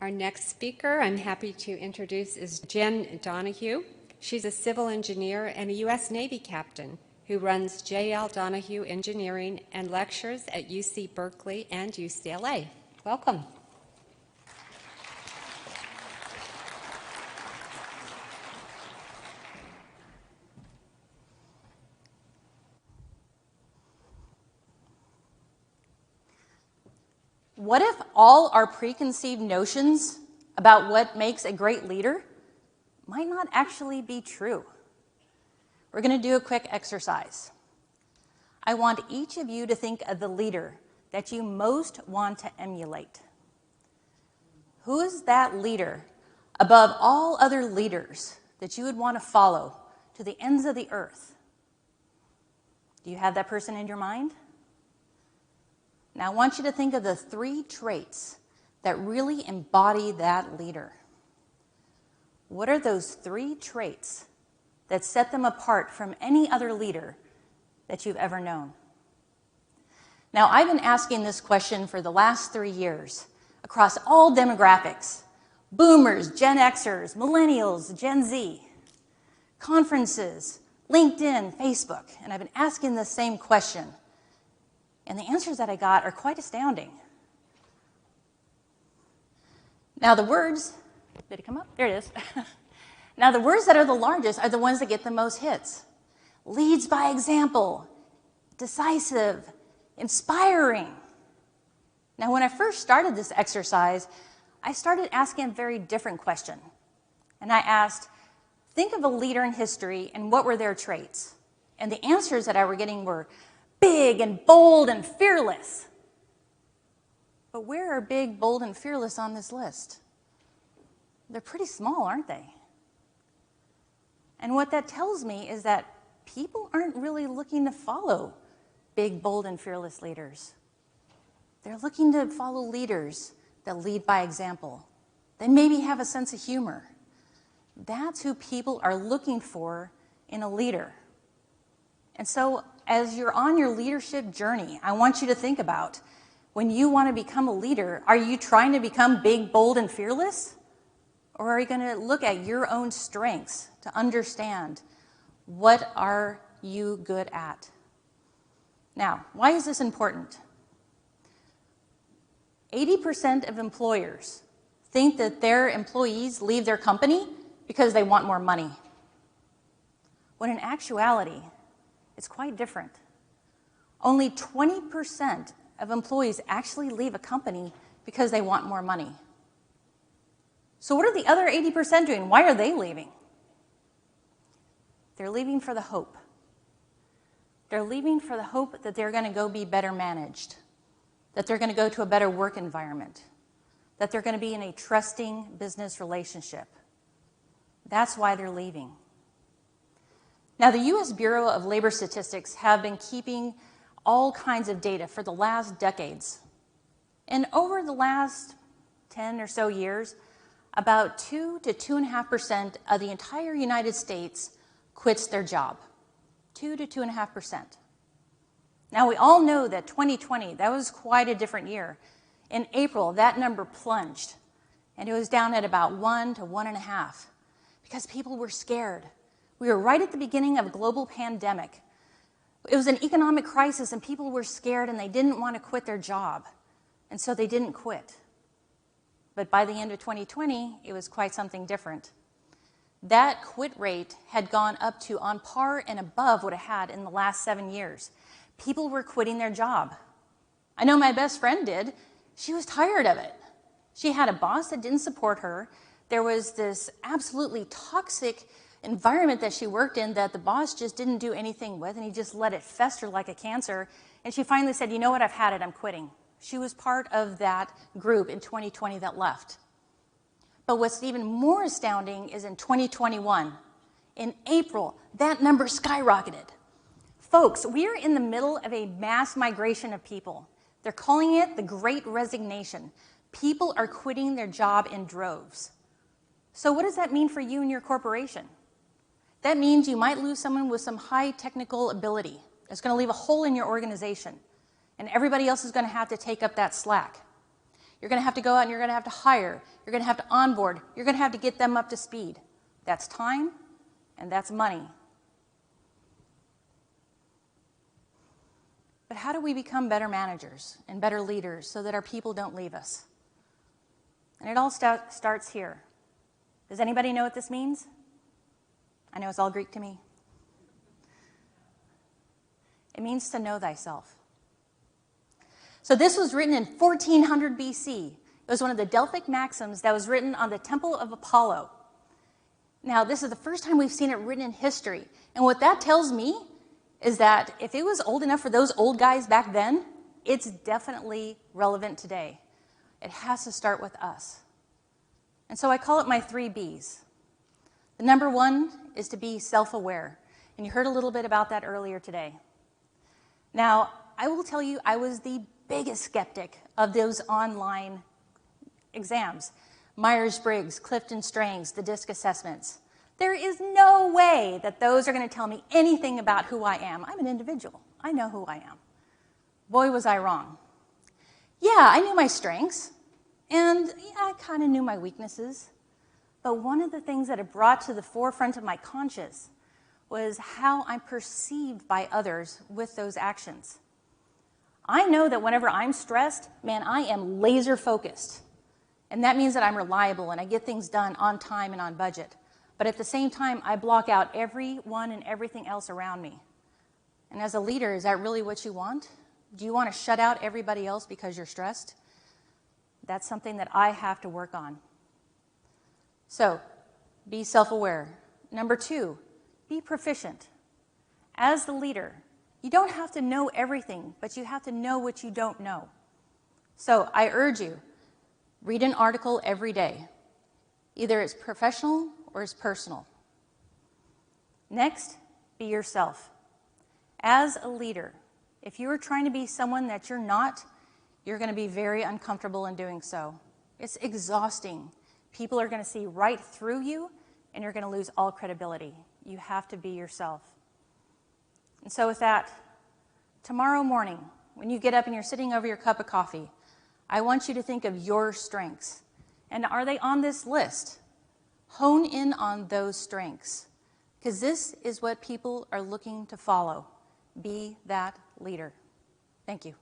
Our next speaker I'm happy to introduce is Jenn Donahue. She's a civil engineer and a U.S. Navy captain who runs J.L. Donahue Engineering and lectures at UC Berkeley and UCLA. Welcome. What if all our preconceived notions about what makes a great leader might not actually be true? We're going to do a quick exercise. I want each of you to think of the leader that you most want to emulate. Who is that leader above all other leaders that you would want to follow to the ends of the earth? Do you have that person in your mind? Now, I want you to think of the 3 traits that really embody that leader. What are those 3 traits that set them apart from any other leader that you've ever known? Now, I've been asking this question for the last 3 years across all demographics: boomers, Gen Xers, millennials, Gen Z, conferences, LinkedIn, Facebook, and I've been asking the same question. And the answers that I got are quite astounding. Now the words, did it come up? There it is. Now the words that are the largest are the ones that get the most hits. Leads by example, decisive, inspiring. Now when I first started this exercise, I started asking a very different question. And I asked, think of a leader in history and what were their traits? And the answers that I were getting were big and bold and fearless. But where are big, bold, and fearless on this list? They're pretty small, aren't they? And what that tells me is that people aren't really looking to follow big, bold, and fearless leaders. They're looking to follow leaders that lead by example. They maybe have a sense of humor. That's who people are looking for in a leader. And so, as you're on your leadership journey, I want you to think about, when you want to become a leader, are you trying to become big, bold, and fearless? Or are you going to look at your own strengths to understand what are you good at? Now, why is this important? 80% of employers think that their employees leave their company because they want more money. When in actuality, it's quite different. Only 20% of employees actually leave a company because they want more money. So what are the other 80% doing? Why are they leaving? They're leaving for the hope. They're leaving for the hope that they're going to go be better managed, that they're going to go to a better work environment, that they're going to be in a trusting business relationship. That's why they're leaving. Now, the U.S. Bureau of Labor Statistics have been keeping all kinds of data for the last decades. And over the last 10 or so years, about 2 to 2.5% of the entire United States quits their job. 2 to 2.5%. Now, we all know that 2020, that was quite a different year. In April, that number plunged, and it was down at about 1 to 1.5, because people were scared. We were right at the beginning of a global pandemic. It was an economic crisis, and people were scared, and they didn't want to quit their job. And so they didn't quit. But by the end of 2020, it was quite something different. That quit rate had gone up to on par and above what it had in the last 7 years. People were quitting their job. I know my best friend did. She was tired of it. She had a boss that didn't support her. There was this absolutely toxic environment that she worked in that the boss just didn't do anything with, and he just let it fester like a cancer. And she finally said, you know what, I've had it, I'm quitting. She was part of that group in 2020 that left. But what's even more astounding is in 2021, in April, that number skyrocketed. Folks, we're in the middle of a mass migration of people. They're calling it the Great Resignation. People are quitting their job in droves. So what does that mean for you and your corporation? That means you might lose someone with some high technical ability. It's going to leave a hole in your organization, and everybody else is going to have to take up that slack. You're going to have to go out and you're going to have to hire. You're going to have to onboard. You're going to have to get them up to speed. That's time and that's money. But how do we become better managers and better leaders so that our people don't leave us? And it all starts here. Does anybody know what this means? I know it's all Greek to me. It means to know thyself. So this was written in 1400 BC. It was one of the Delphic maxims that was written on the Temple of Apollo. Now, this is the first time we've seen it written in history. And what that tells me is that if it was old enough for those old guys back then, it's definitely relevant today. It has to start with us. And so I call it my 3 Bs. The number 1 is to be self-aware. And you heard a little bit about that earlier today. Now, I will tell you, I was the biggest skeptic of those online exams. Myers-Briggs, Clifton-Strang's, the DISC assessments. There is no way that those are going to tell me anything about who I am. I'm an individual. I know who I am. Boy, was I wrong. Yeah, I knew my strengths, and yeah, I kind of knew my weaknesses. But one of the things that it brought to the forefront of my conscience was how I'm perceived by others with those actions. I know that whenever I'm stressed, man, I am laser focused. And that means that I'm reliable and I get things done on time and on budget. But at the same time, I block out everyone and everything else around me. And as a leader, is that really what you want? Do you want to shut out everybody else because you're stressed? That's something that I have to work on. So, be self-aware. Number 2, be proficient. As the leader, you don't have to know everything, but you have to know what you don't know. So I urge you, read an article every day. Either it's professional or it's personal. Next, be yourself. As a leader, if you are trying to be someone that you're not, you're going to be very uncomfortable in doing so. It's exhausting. People are going to see right through you, and you're going to lose all credibility. You have to be yourself. And so with that, tomorrow morning, when you get up and you're sitting over your cup of coffee, I want you to think of your strengths. And are they on this list? Hone in on those strengths, because this is what people are looking to follow. Be that leader. Thank you.